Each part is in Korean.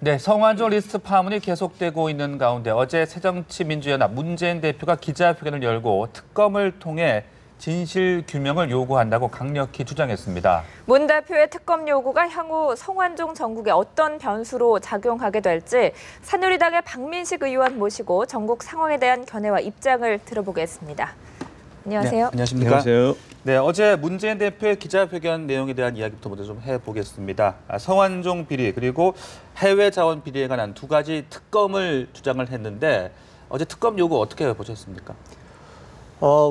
네, 성완종 리스트 파문이 계속되고 있는 가운데 어제 새정치민주연합 문재인 대표가 기자회견을 열고 특검을 통해 진실 규명을 요구한다고 강력히 주장했습니다. 문 대표의 특검 요구가 향후 성완종 정국에 어떤 변수로 작용하게 될지 새누리당의 박민식 의원 모시고 전국 상황에 대한 견해와 입장을 들어보겠습니다. 안녕하세요. 네, 안녕하십니까? 안녕하세요. 네, 어제 문재인 대표의 기자회견 내용에 대한 이야기부터 먼저 좀 해보겠습니다. 성완종 비리 그리고 해외 자원 비리에 관한 두 가지 특검을 주장을 했는데 어제 특검 요구 어떻게 보셨습니까?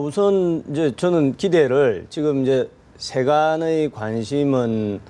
우선 이제 저는 기대를 지금 이제 세간의 관심은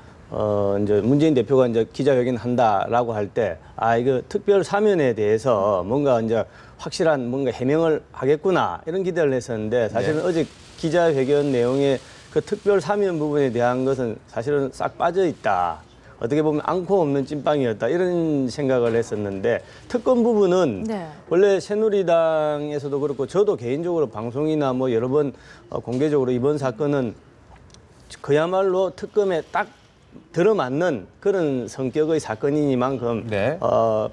이제 문재인 대표가 이제 기자회견 한다라고 할 때 이거 특별 사면에 대해서 뭔가 이제 확실한 뭔가 해명을 하겠구나 이런 기대를 했었는데 사실은 어제 기자회견 내용의 그 특별 사면 부분에 대한 것은 사실은 싹 빠져 있다. 어떻게 보면 앙코 없는 찐빵이었다 이런 생각을 했었는데 특검 부분은 원래 새누리당에서도 그렇고 저도 개인적으로 방송이나 뭐 여러 번 공개적으로 이번 사건은 그야말로 특검에 딱 들어맞는 그런 성격의 사건이니만큼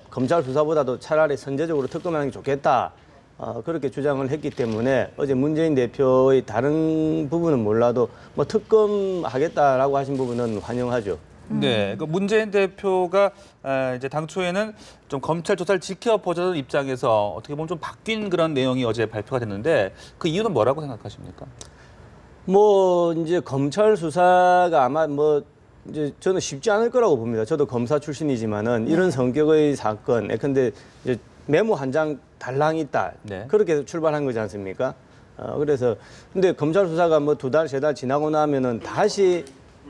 검찰 수사보다도 차라리 선제적으로 특검하는 게 좋겠다. 그렇게 주장을 했기 때문에 어제 문재인 대표의 다른 부분은 몰라도 뭐 특검하겠다라고 하신 부분은 환영하죠. 네, 그 문재인 대표가 이제 당초에는 좀 검찰 조사를 지켜보자는 입장에서 어떻게 보면 좀 바뀐 그런 내용이 어제 발표가 됐는데 그 이유는 뭐라고 생각하십니까? 뭐 이제 검찰 수사가 아마 뭐 이제 저는 쉽지 않을 거라고 봅니다. 저도 검사 출신이지만은 이런 성격의 사건, 근데 이제 메모 한 장 달랑 있다 그렇게 출발한 거지 않습니까? 그래서 근데 검찰 수사가 뭐 2달, 3달 지나고 나면은 다시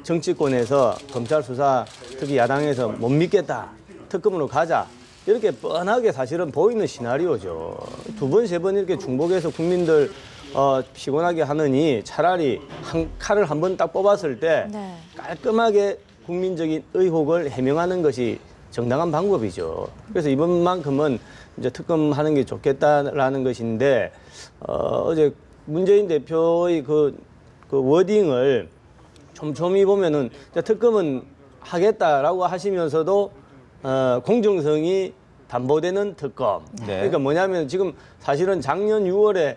정치권에서 검찰 수사, 특히 야당에서 못 믿겠다, 특검으로 가자 이렇게 뻔하게 사실은 보이는 시나리오죠. 2번, 3번 이렇게 중복해서 국민들 피곤하게 하느니 차라리 한 칼을 한 번 딱 뽑았을 때 깔끔하게 국민적인 의혹을 해명하는 것이 정당한 방법이죠. 그래서 이번만큼은 이제 특검하는 게 좋겠다라는 것인데 어제 문재인 대표의 그 워딩을 촘촘히 보면은 특검은 하겠다라고 하시면서도 공정성이 담보되는 특검. 그러니까 뭐냐면 지금 사실은 작년 6월에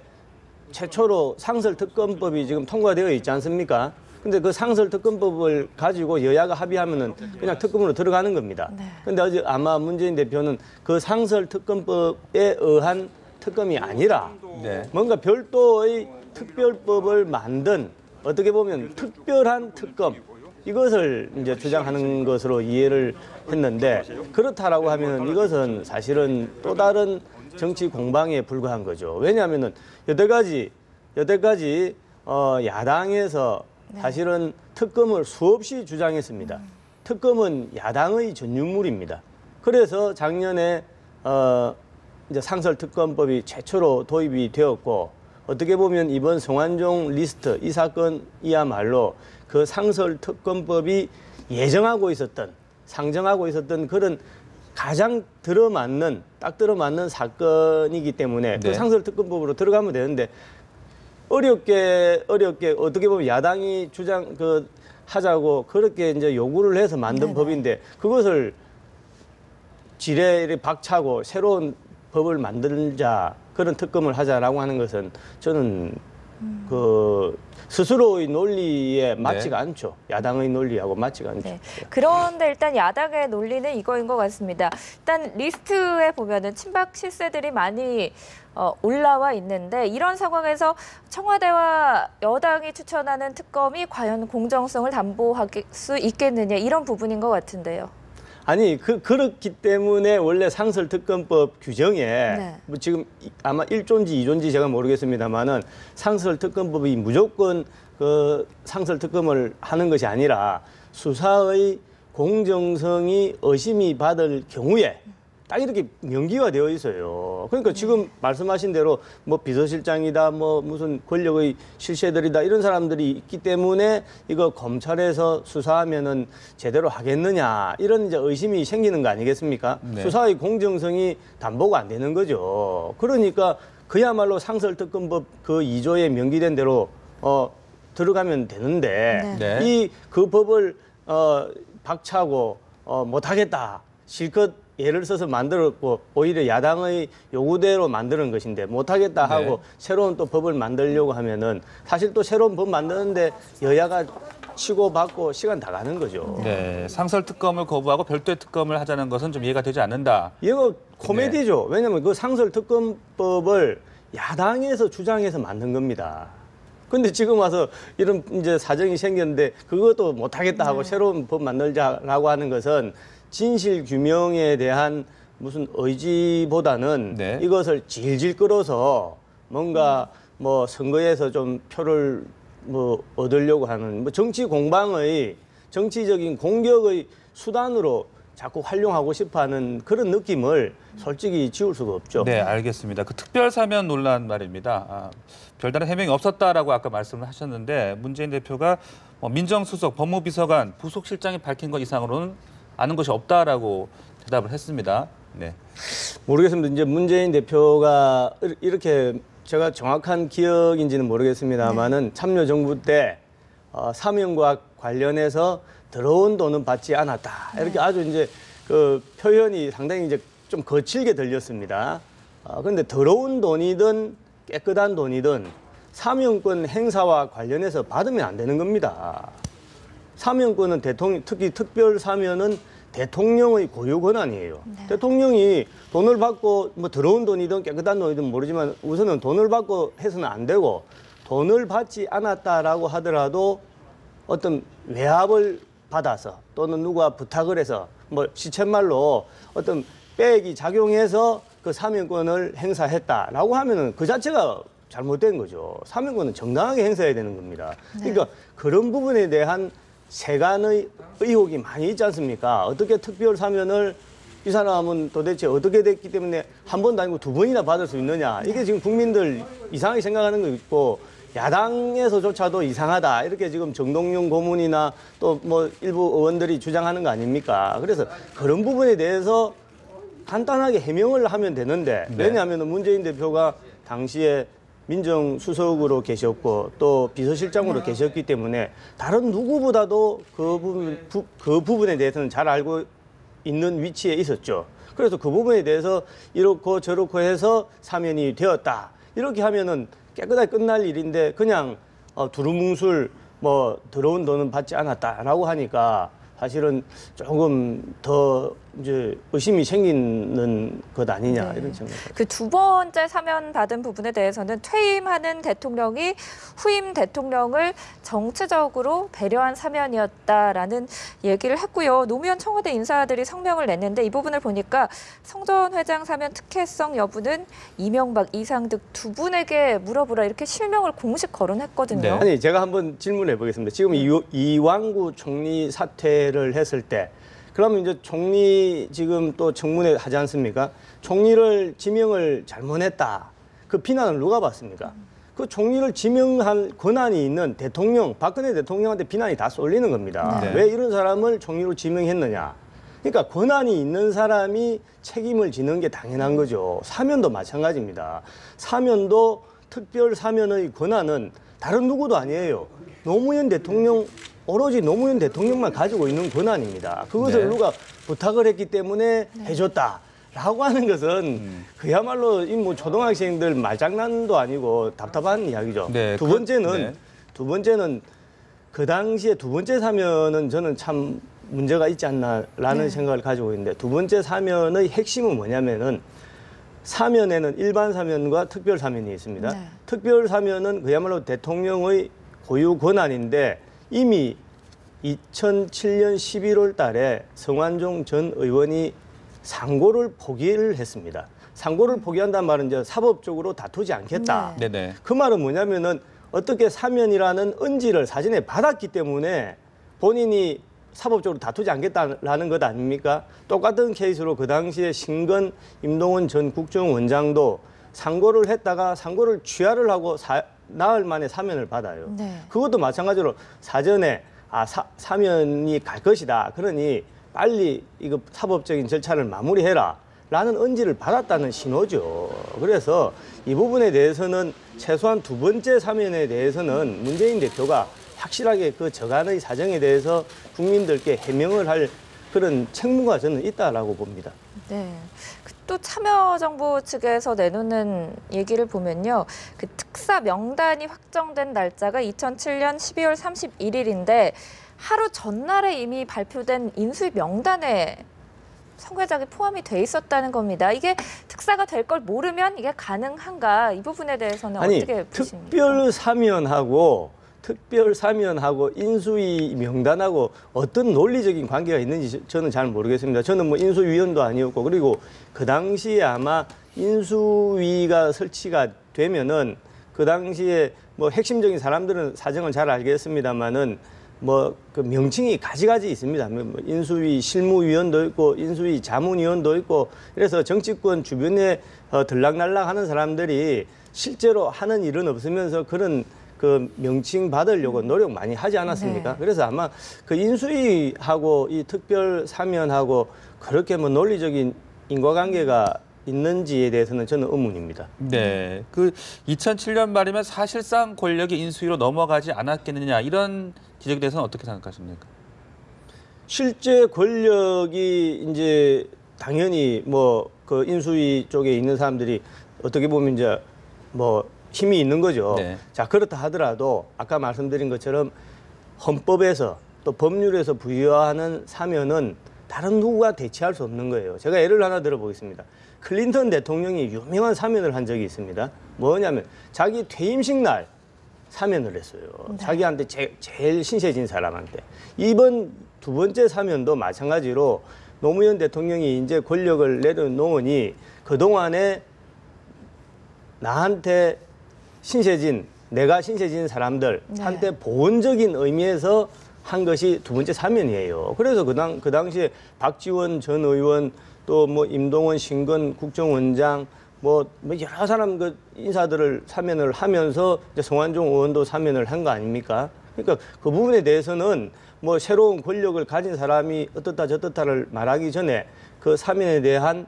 최초로 상설특검법이 지금 통과되어 있지 않습니까? 근데 그 상설특검법을 가지고 여야가 합의하면은 그냥 특검으로 들어가는 겁니다. 근데 어제 아마 문재인 대표는 그 상설특검법에 의한 특검이 아니라 뭔가 별도의 특별법을 만든 어떻게 보면 특별한 특검 이것을 이제 주장하는 것으로 이해를 했는데 그렇다라고 하면 이것은 사실은 또 다른 정치 공방에 불과한 거죠. 왜냐하면은 여태까지 야당에서 사실은 특검을 수없이 주장했습니다. 특검은 야당의 전유물입니다. 그래서 작년에 이제 상설특검법이 최초로 도입이 되었고 어떻게 보면 이번 성완종 리스트 이 사건이야말로 그 상설특검법이 예정하고 있었던 상정하고 있었던 그런 가장 딱 들어맞는 사건이기 때문에 그 상설특검법으로 들어가면 되는데 어렵게 어떻게 보면 야당이 하자고 그렇게 이제 요구를 해서 만든 법인데 그것을 지뢰를 박차고 새로운 법을 만들자 그런 특검을 하자라고 하는 것은 저는 그 스스로의 논리에 맞지가 않죠. 야당의 논리하고 맞지가 않죠. 그런데 일단 야당의 논리는 이거인 것 같습니다. 일단 리스트에 보면은 친박 실세들이 많이 올라와 있는데 이런 상황에서 청와대와 여당이 추천하는 특검이 과연 공정성을 담보할 수 있겠느냐 이런 부분인 것 같은데요. 아니 그렇기 때문에 원래 상설특검법 규정에 뭐 지금 아마 1조인지 2조인지 제가 모르겠습니다만은 상설특검법이 무조건 그 상설특검을 하는 것이 아니라 수사의 공정성이 의심이 받을 경우에 딱 이렇게 명기가 되어 있어요. 그러니까 지금 말씀하신 대로 뭐 비서실장이다, 뭐 무슨 권력의 실세들이다 이런 사람들이 있기 때문에 이거 검찰에서 수사하면은 제대로 하겠느냐 이런 이제 의심이 생기는 거 아니겠습니까? 수사의 공정성이 담보가 안 되는 거죠. 그러니까 그야말로 상설특검법 그 2조에 명기된 대로 들어가면 되는데 그 법을 박차고 못하겠다 실컷 예를 써서 만들었고 오히려 야당의 요구대로 만드는 것인데 못하겠다 하고 네. 새로운 또 법을 만들려고 하면은 사실 또 새로운 법 만드는데 여야가 치고받고 시간 다 가는 거죠. 네, 상설 특검을 거부하고 별도의 특검을 하자는 것은 좀 이해가 되지 않는다. 이거 코미디죠. 왜냐하면 그 상설 특검법을 야당에서 주장해서 만든 겁니다. 근데 지금 와서 이런 이제 사정이 생겼는데 그것도 못하겠다 하고 새로운 법 만들자라고 하는 것은 진실 규명에 대한 무슨 의지보다는 네. 이것을 질질 끌어서 뭔가 뭐 선거에서 좀 표를 뭐 얻으려고 하는 뭐 정치 공방의 정치적인 공격의 수단으로 자꾸 활용하고 싶어하는 그런 느낌을 솔직히 지울 수가 없죠. 네, 알겠습니다. 그 특별 사면 논란 말입니다. 별다른 해명이 없었다라고 아까 말씀을 하셨는데 문재인 대표가 민정수석, 법무비서관, 부속실장이 밝힌 것 이상으로는 아는 것이 없다라고 대답을 했습니다. 네. 모르겠습니다. 이제 문재인 대표가 이렇게 제가 정확한 기억인지는 모르겠습니다만은 참여정부 때 사면과 관련해서 들어온 돈은 받지 않았다. 이렇게 아주 이제 그 표현이 상당히 이제 좀 거칠게 들렸습니다. 그런데 들어온 돈이든 깨끗한 돈이든 사면권 행사와 관련해서 받으면 안 되는 겁니다. 사면권은 특히 특별 사면은 대통령의 고유 권한이에요. 네. 대통령이 돈을 받고 뭐 들어온 돈이든 깨끗한 돈이든 모르지만 우선은 돈을 받고 해서는 안 되고 돈을 받지 않았다라고 하더라도 어떤 외압을 받아서 또는 누가 부탁을 해서 뭐 시쳇말로 어떤 백이 작용해서 그 사면권을 행사했다라고 하면은 그 자체가 잘못된 거죠. 사면권은 정당하게 행사해야 되는 겁니다. 그러니까 그런 부분에 대한 세간의 의혹이 많이 있지 않습니까? 어떻게 특별 사면을 이 사람은 도대체 어떻게 됐기 때문에 한 번도 아니고 두 번이나 받을 수 있느냐. 이게 지금 국민들 이상하게 생각하는 거 있고 야당에서조차도 이상하다. 이렇게 지금 정동영 고문이나 또 뭐 일부 의원들이 주장하는 거 아닙니까? 그래서 그런 부분에 대해서 간단하게 해명을 하면 되는데 왜냐하면 문재인 대표가 당시에 민정수석으로 계셨고 또 비서실장으로 계셨기 때문에 다른 누구보다도 그 부분에 대해서는 잘 알고 있는 위치에 있었죠. 그래서 그 부분에 대해서 이렇고 저렇고 해서 사면이 되었다. 이렇게 하면은 깨끗하게 끝날 일인데 그냥 두루뭉술 뭐 들어온 돈은 받지 않았다라고 하니까 사실은 조금 더 이제 의심이 생기는 것 아니냐 이런 생각. 그 두 번째 사면 받은 부분에 대해서는 퇴임하는 대통령이 후임 대통령을 정치적으로 배려한 사면이었다라는 얘기를 했고요. 노무현 청와대 인사들이 성명을 냈는데 이 부분을 보니까 성 전 회장 사면 특혜성 여부는 이명박, 이상득 두 분에게 물어보라 이렇게 실명을 공식 거론했거든요. 네. 아니 제가 한번 질문해 보겠습니다. 지금 이완구 총리 사퇴를 했을 때 그러면 이제 총리 지금 또 청문회 하지 않습니까? 총리를 지명을 잘못했다. 그 비난을 누가 받습니까? 그 총리를 지명할 권한이 있는 대통령, 박근혜 대통령한테 비난이 다 쏠리는 겁니다. 네. 왜 이런 사람을 총리로 지명했느냐? 그러니까 권한이 있는 사람이 책임을 지는 게 당연한 거죠. 사면도 마찬가지입니다. 사면도 특별 사면의 권한은 다른 누구도 아니에요. 노무현 대통령 오로지 노무현 대통령만 가지고 있는 권한입니다. 그것을 네. 누가 부탁을 했기 때문에 해줬다라고 하는 것은 그야말로 이 뭐 초등학생들 말장난도 아니고 답답한 이야기죠. 네, 두 번째는 그 당시에 두 번째 사면은 저는 참 문제가 있지 않나라는 생각을 가지고 있는데 두 번째 사면의 핵심은 뭐냐면은 사면에는 일반 사면과 특별 사면이 있습니다. 네. 특별 사면은 그야말로 대통령의 고유 권한인데 이미 2007년 11월 달에 성완종 전 의원이 상고를 포기를 했습니다. 상고를 포기한다는 말은 이제 사법적으로 다투지 않겠다. 네. 네네. 그 말은 뭐냐면은 어떻게 사면이라는 언지를 사전에 받았기 때문에 본인이 사법적으로 다투지 않겠다라는 것 아닙니까? 똑같은 케이스로 그 당시에 신건 임동원 전 국정원장도 상고를 했다가 상고를 취하를 하고 나흘 만에 사면을 받아요. 네. 그것도 마찬가지로 사전에 사면이 갈 것이다. 그러니 빨리 이거 사법적인 절차를 마무리해라. 라는 언지를 받았다는 신호죠. 그래서 이 부분에 대해서는 최소한 두 번째 사면에 대해서는 문재인 대표가 확실하게 그 저간의 사정에 대해서 국민들께 해명을 할 그런 책무가 저는 있다라고 봅니다. 네. 또 참여정부 측에서 내놓는 얘기를 보면요. 그 특사 명단이 확정된 날짜가 2007년 12월 31일인데 하루 전날에 이미 발표된 인수위 명단에 성회장이 포함이 돼 있었다는 겁니다. 이게 특사가 될 걸 모르면 이게 가능한가? 이 부분에 대해서는 아니, 어떻게 보십니까? 특별사면하고 인수위 명단하고 어떤 논리적인 관계가 있는지 저는 잘 모르겠습니다. 저는 뭐 인수위원도 아니었고, 그리고 그 당시에 아마 인수위가 설치가 되면은 그 당시에 뭐 핵심적인 사람들은 사정을 잘 알겠습니다만은 뭐 그 명칭이 가지가지 있습니다. 뭐 인수위 실무위원도 있고 인수위 자문위원도 있고, 그래서 정치권 주변에 들락날락 하는 사람들이 실제로 하는 일은 없으면서 그런 그 명칭 받으려고 노력 많이 하지 않았습니까? 네. 그래서 아마 그 인수위하고 이 특별 사면하고 그렇게 뭐 논리적인 인과관계가 있는지에 대해서는 저는 의문입니다. 네, 그 2007년 말이면 사실상 권력이 인수위로 넘어가지 않았겠느냐 이런 지적에 대해서는 어떻게 생각하십니까? 실제 권력이 이제 당연히 뭐 그 인수위 쪽에 있는 사람들이 어떻게 보면 이제 뭐 힘이 있는 거죠. 네. 자, 그렇다 하더라도 아까 말씀드린 것처럼 헌법에서 또 법률에서 부여하는 사면은 다른 누구가 대체할 수 없는 거예요. 제가 예를 하나 들어보겠습니다. 클린턴 대통령이 유명한 사면을 한 적이 있습니다. 뭐냐면 자기 퇴임식 날 사면을 했어요. 네. 자기한테 제일 신세진 사람한테. 이번 두 번째 사면도 마찬가지로 노무현 대통령이 이제 권력을 내려놓으니 그동안에 나한테 내가 신세진 사람들한테 네. 보온적인 의미에서 한 것이 두 번째 사면이에요. 그래서 그 당시에 박지원 전 의원 또 뭐 임동원 신건 국정원장 뭐 여러 사람 그 인사들을 사면을 하면서 이제 성완종 의원도 사면을 한 거 아닙니까? 그러니까 그 부분에 대해서는 뭐 새로운 권력을 가진 사람이 어떻다 저떻다를 말하기 전에 그 사면에 대한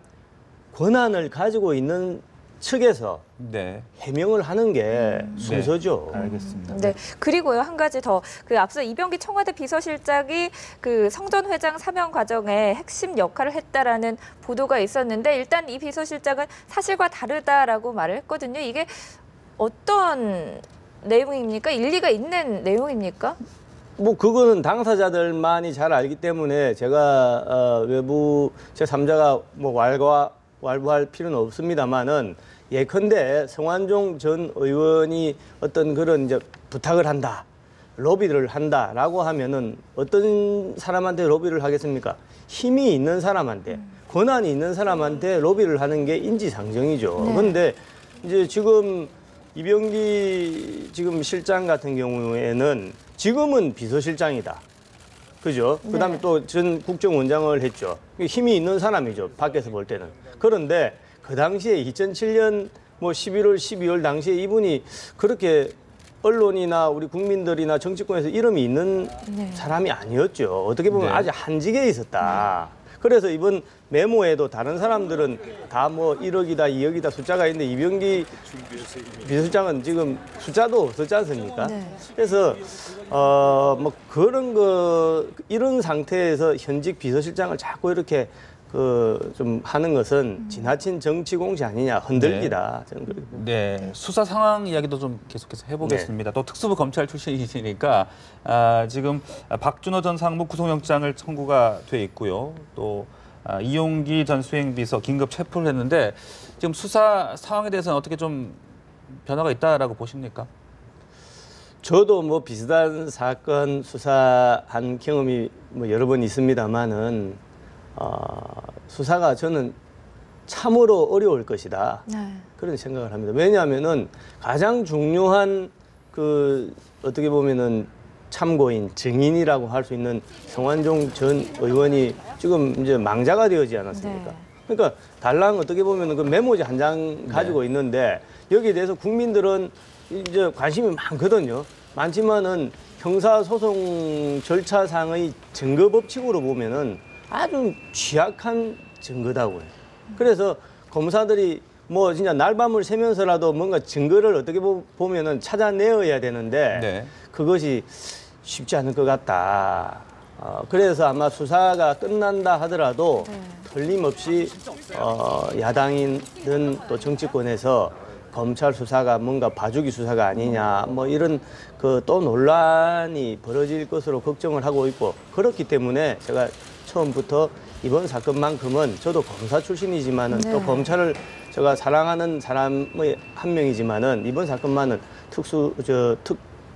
권한을 가지고 있는 측에서 네, 해명을 하는 게 순서죠. 알겠습니다. 네. 그리고요, 한 가지 더. 그 앞서 이병기 청와대 비서실장이 그 성전 회장 사면 과정에 핵심 역할을 했다라는 보도가 있었는데 일단 이 비서실장은 사실과 다르다라고 말을 했거든요. 이게 어떤 내용입니까? 일리가 있는 내용입니까? 뭐 그거는 당사자들만이 잘 알기 때문에 제가 외부 제3자가 뭐 왈부할 필요는 없습니다만은 예컨대 성완종 전 의원이 어떤 그런 이제 부탁을 한다, 로비를 한다라고 하면은 어떤 사람한테 로비를 하겠습니까? 힘이 있는 사람한테, 권한이 있는 사람한테 로비를 하는 게 인지상정이죠. 네. 그런데 이제 지금 이병기 지금 실장 같은 경우에는 지금은 비서실장이다. 그죠? 네. 그다음에 또 전 국정원장을 했죠. 힘이 있는 사람이죠. 밖에서 볼 때는. 그런데 그 당시에 2007년 뭐 11월, 12월 당시에 이분이 그렇게 언론이나 우리 국민들이나 정치권에서 이름이 있는 네. 사람이 아니었죠. 어떻게 보면 네. 아주 한직에 있었다. 그래서 이번 메모에도 다른 사람들은 다 뭐 1억이다, 2억이다 숫자가 있는데 이병기 비서실장은 지금 숫자도 없었지 않습니까? 네. 그래서 뭐 그런 이런 상태에서 현직 비서실장을 자꾸 이렇게 좀 하는 것은 지나친 정치 공시 아니냐, 흔들기다. 저는 그렇게 봅니다. 네, 수사 상황 이야기도 좀 계속해서 해보겠습니다. 또 특수부 검찰 출신이시니까 지금 박준호 전 상무 구속영장을 청구가 돼 있고요. 또 이용기 전 수행비서 긴급 체포를 했는데 지금 수사 상황에 대해서는 어떻게 좀 변화가 있다라고 보십니까? 저도 뭐 비슷한 사건 수사한 경험이 뭐 여러 번 있습니다만은 수사가 저는 참으로 어려울 것이다. 네. 그런 생각을 합니다. 왜냐하면은 가장 중요한 어떻게 보면은 참고인, 증인이라고 할 수 있는 성완종 전 의원이 지금 이제 망자가 되어지 않았습니까? 네. 그러니까 달랑 어떻게 보면은 그 메모지 한 장 가지고 있는데 여기에 대해서 국민들은 이제 관심이 많거든요. 많지만은 형사소송 절차상의 증거 법칙으로 보면은 아주 취약한 증거다고요. 그래서 검사들이 뭐 진짜 날밤을 새면서라도 뭔가 증거를 어떻게 보면은 찾아내어야 되는데 네. 그것이 쉽지 않을 것 같다. 그래서 아마 수사가 끝난다 하더라도 틀림없이 야당이든 또 정치권에서 검찰 수사가 뭔가 봐주기 수사가 아니냐 뭐 이런 그 또 논란이 벌어질 것으로 걱정을 하고 있고 그렇기 때문에 제가 처음부터 이번 사건만큼은 저도 검사 출신이지만은 또 검찰을 제가 사랑하는 사람의 한 명이지만은 이번 사건만은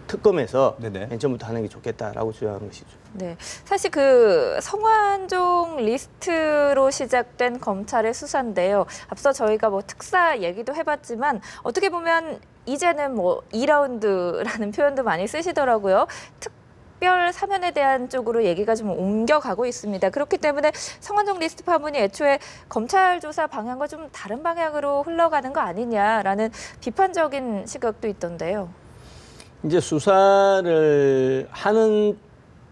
특검에서 네네. 맨 처음부터 하는 게 좋겠다라고 주장하는 것이죠. 네, 사실 그 성완종 리스트로 시작된 검찰의 수사인데요. 앞서 저희가 뭐 특사 얘기도 해봤지만 어떻게 보면 이제는 뭐 2라운드라는 표현도 많이 쓰시더라고요. 특별 사면에 대한 쪽으로 얘기가 좀 옮겨가고 있습니다. 그렇기 때문에 성완종 리스트 파문이 애초에 검찰 조사 방향과 좀 다른 방향으로 흘러가는 거 아니냐라는 비판적인 시각도 있던데요. 이제 수사를 하는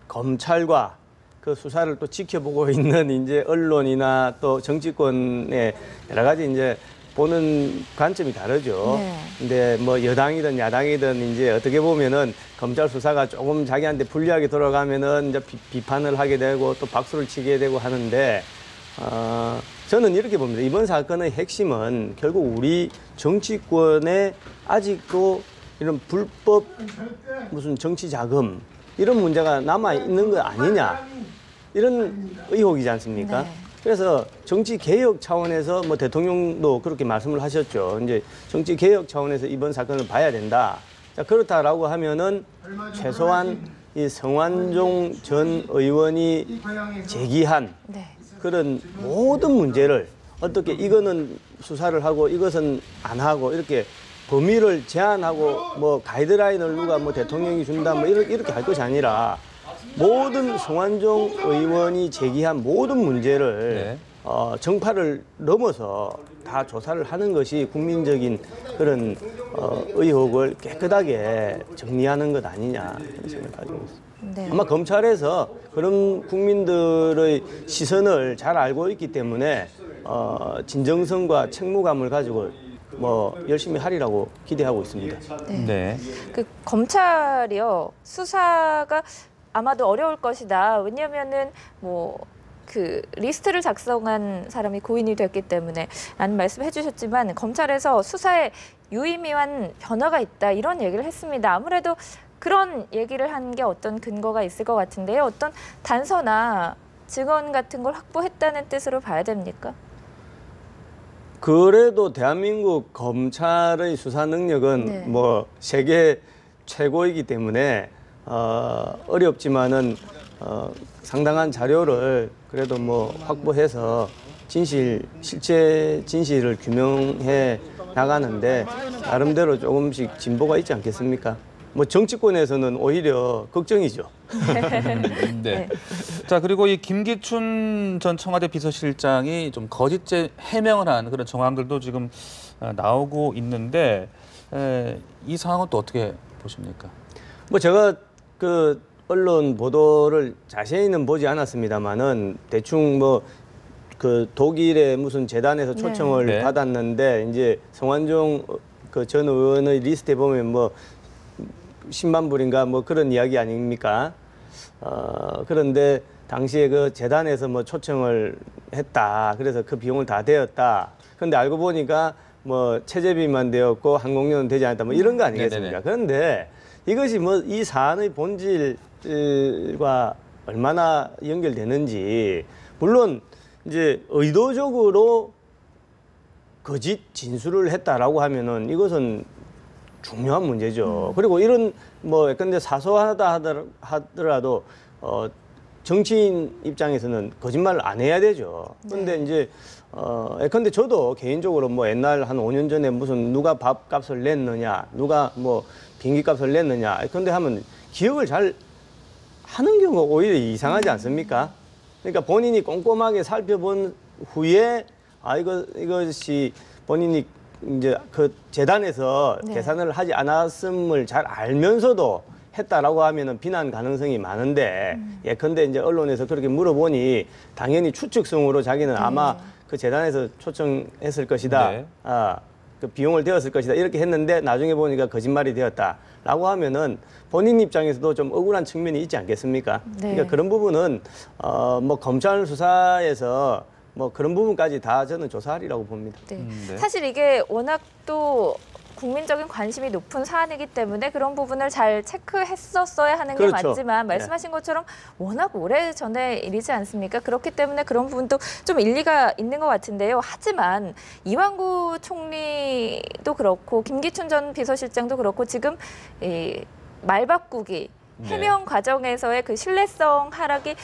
검찰과 그 수사를 또 지켜보고 있는 이제 언론이나 또 정치권의 여러 가지 이제 보는 관점이 다르죠. 네. 근데 뭐 여당이든 야당이든 이제 어떻게 보면은 검찰 수사가 조금 자기한테 불리하게 돌아가면은 이제 비판을 하게 되고 또 박수를 치게 되고 하는데 저는 이렇게 봅니다. 이번 사건의 핵심은 결국 우리 정치권에 아직도 이런 불법 무슨 정치 자금 이런 문제가 남아 있는 거 아니냐 이런 의혹이지 않습니까? 네. 그래서 정치 개혁 차원에서 뭐 대통령도 그렇게 말씀을 하셨죠. 이제 정치 개혁 차원에서 이번 사건을 봐야 된다. 자, 그렇다라고 하면은 최소한 이 성완종 전 의원이 제기한 네. 그런 모든 문제를 어떻게 이거는 수사를 하고 이것은 안 하고 이렇게 범위를 제한하고 뭐 가이드라인을 누가 뭐 대통령이 준다 뭐 이렇게 할 것이 아니라 모든 성완종 의원이 제기한 모든 문제를 정파를 넘어서 다 조사를 하는 것이 국민적인 그런 의혹을 깨끗하게 정리하는 것 아니냐 이런 생각을 가지고 있습니다. 네. 아마 검찰에서 그런 국민들의 시선을 잘 알고 있기 때문에 진정성과 책무감을 가지고 뭐 열심히 하리라고 기대하고 있습니다. 네. 그 검찰이요 수사가 아마도 어려울 것이다. 왜냐하면은 뭐 그 리스트를 작성한 사람이 고인이 됐기 때문에 라는 말씀해 주셨지만 검찰에서 수사에 유의미한 변화가 있다 이런 얘기를 했습니다. 아무래도 그런 얘기를 한 게 어떤 근거가 있을 것 같은데요. 어떤 단서나 증언 같은 걸 확보했다는 뜻으로 봐야 됩니까? 그래도 대한민국 검찰의 수사 능력은 네. 뭐 세계 최고이기 때문에 어렵지만은 상당한 자료를 그래도 뭐 확보해서 실체 진실을 규명해 나가는데 나름대로 조금씩 진보가 있지 않겠습니까? 뭐 정치권에서는 오히려 걱정이죠. 네. 자, 그리고 이 김기춘 전 청와대 비서실장이 좀 거짓죄 해명을 한 그런 정황들도 지금 나오고 있는데 이 상황은 또 어떻게 보십니까? 뭐 제가 그 언론 보도를 자세히는 보지 않았습니다만은 대충 뭐 그 독일의 무슨 재단에서 초청을 네. 받았는데 이제 성완종 그 전 의원의 리스트에 보면 뭐 10만 불인가 뭐 그런 이야기 아닙니까? 그런데 당시에 그 재단에서 뭐 초청을 했다. 그래서 그 비용을 다 대었다. 그런데 알고 보니까 뭐 체재비만 되었고 항공료는 되지 않았다. 뭐 이런 거 아니겠습니까? 네네네. 그런데 이것이 뭐 이 사안의 본질과 얼마나 연결되는지 물론 이제 의도적으로 거짓 진술을 했다라고 하면은 이것은 중요한 문제죠. 그리고 이런 뭐 예컨대 사소하다 하더라도 정치인 입장에서는 거짓말을 안 해야 되죠. 그런데 이제 예컨대 저도 개인적으로 뭐 옛날 한 5년 전에 무슨 누가 밥값을 냈느냐, 누가 뭐 비행기값을 냈느냐, 예컨대 하면 기억을 잘 하는 경우가 오히려 이상하지 않습니까? 그러니까 본인이 꼼꼼하게 살펴본 후에 이것이 본인이 이제 그 재단에서 네. 계산을 하지 않았음을 잘 알면서도 했다라고 하면은 비난 가능성이 많은데 예컨대 이제 언론에서 그렇게 물어보니 당연히 추측성으로 자기는 아마 그 재단에서 초청했을 것이다. 네. 그 비용을 대었을 것이다 이렇게 했는데 나중에 보니까 거짓말이 되었다라고 하면은 본인 입장에서도 좀 억울한 측면이 있지 않겠습니까? 네. 그러니까 그런 부분은 뭐 검찰 수사에서 뭐 그런 부분까지 다 저는 조사하리라고 봅니다. 네. 네. 사실 이게 워낙 또 국민적인 관심이 높은 사안이기 때문에 그런 부분을 잘 체크했었어야 하는 게 그렇죠. 맞지만 말씀하신 것처럼 워낙 오래전의 일이지 않습니까? 그렇기 때문에 그런 부분도 좀 일리가 있는 것 같은데요. 하지만 이완구 총리도 그렇고 김기춘 전 비서실장도 그렇고 지금 이 말바꾸기 해명 과정에서의 그 신뢰성 하락이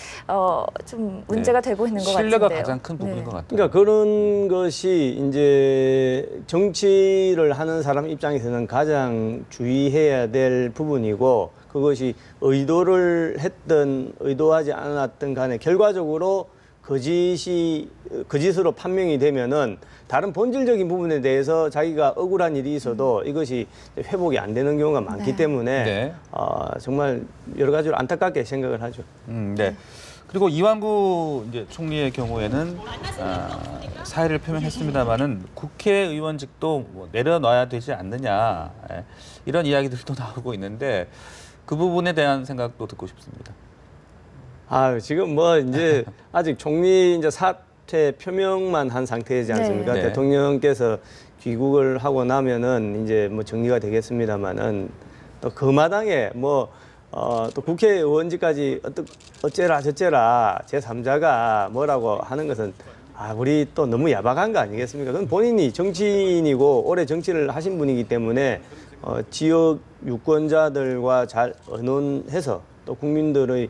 좀 문제가 되고 있는 것 같은데요. 신뢰가 가장 큰 부분인 것 같아요. 그러니까 그런 것이 이제 정치를 하는 사람 입장에서는 가장 주의해야 될 부분이고 그것이 의도를 했든 의도하지 않았든 간에 결과적으로 거짓으로 판명이 되면은 다른 본질적인 부분에 대해서 자기가 억울한 일이 있어도 이것이 회복이 안 되는 경우가 많기 네. 때문에 네. 정말 여러 가지로 안타깝게 생각을 하죠. 네. 그리고 이완구 이제 총리의 경우에는 사의를 표명했습니다마는 국회의원직도 뭐 내려놔야 되지 않느냐 이런 이야기들도 나오고 있는데 그 부분에 대한 생각도 듣고 싶습니다. 지금 뭐 이제 아직 총리 이제 사퇴 표명만 한 상태이지 않습니까? 네. 대통령께서 귀국을 하고 나면은 이제 뭐 정리가 되겠습니다만은 또 그 마당에 뭐 또 국회의원직까지 어째라 저째라 제3자가 뭐라고 하는 것은 우리 또 너무 야박한 거 아니겠습니까? 그건 본인이 정치인이고 오래 정치를 하신 분이기 때문에 지역 유권자들과 잘 의논해서 또 국민들의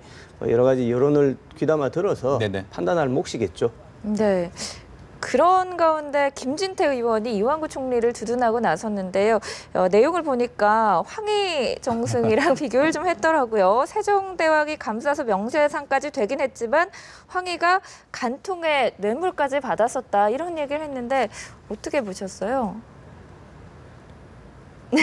여러 가지 여론을 귀담아 들어서 네네. 판단할 몫이겠죠. 네. 그런 가운데 김진태 의원이 이완구 총리를 두둔하고 나섰는데요. 내용을 보니까 황희 정승이랑 비교를 좀 했더라고요. 세종대왕이 감싸서 명세상까지 되긴 했지만 황희가 간통에 뇌물까지 받았었다. 이런 얘기를 했는데 어떻게 보셨어요?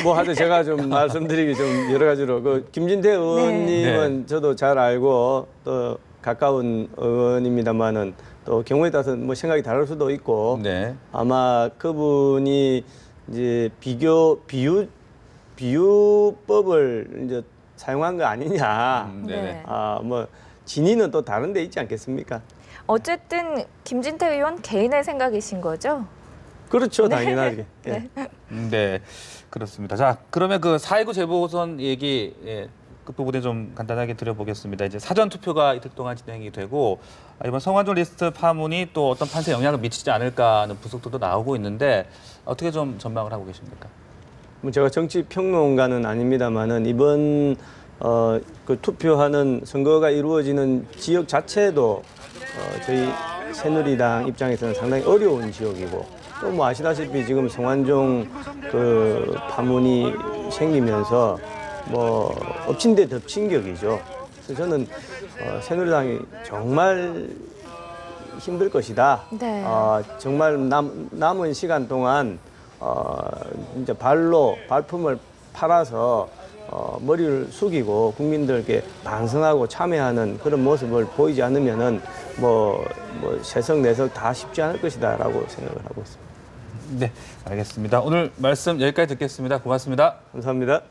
뭐 하여튼 제가 좀 말씀드리기 좀 여러 가지로 그 김진태 의원님은 네. 저도 잘 알고 또 가까운 의원입니다만은 또 경우에 따라서 뭐 생각이 다를 수도 있고 네. 아마 그분이 이제 비유법을 이제 사용한 거 아니냐. 네네. 뭐 진위는 또 다른 데 있지 않겠습니까? 어쨌든 김진태 의원 개인의 생각이신 거죠? 그렇죠, 당연하게. 네. 네, 그렇습니다. 자, 그러면 그 4.19 재보선 얘기 끝부분에 좀 간단하게 드려보겠습니다. 이제 사전 투표가 이틀 동안 진행이 되고 이번 성완종 리스트 파문이 또 어떤 판세에 영향을 미치지 않을까 하는 분석도 나오고 있는데 어떻게 좀 전망을 하고 계십니까? 뭐 제가 정치 평론가는 아닙니다만은 이번 그 투표하는 선거가 이루어지는 지역 자체도 저희 새누리당 입장에서는 상당히 어려운 지역이고 또 뭐 아시다시피 지금 성완종 그 파문이 생기면서 뭐 엎친 데 덮친 격이죠. 그래서 저는 새누리당이 정말 힘들 것이다. 네. 정말 남은 시간 동안 이제 발품을 팔아서 머리를 숙이고 국민들께 반성하고 참여하는 그런 모습을 보이지 않으면은 뭐 세석 내석 다 쉽지 않을 것이다라고 생각을 하고 있습니다. 네, 알겠습니다. 오늘 말씀 여기까지 듣겠습니다. 고맙습니다. 감사합니다.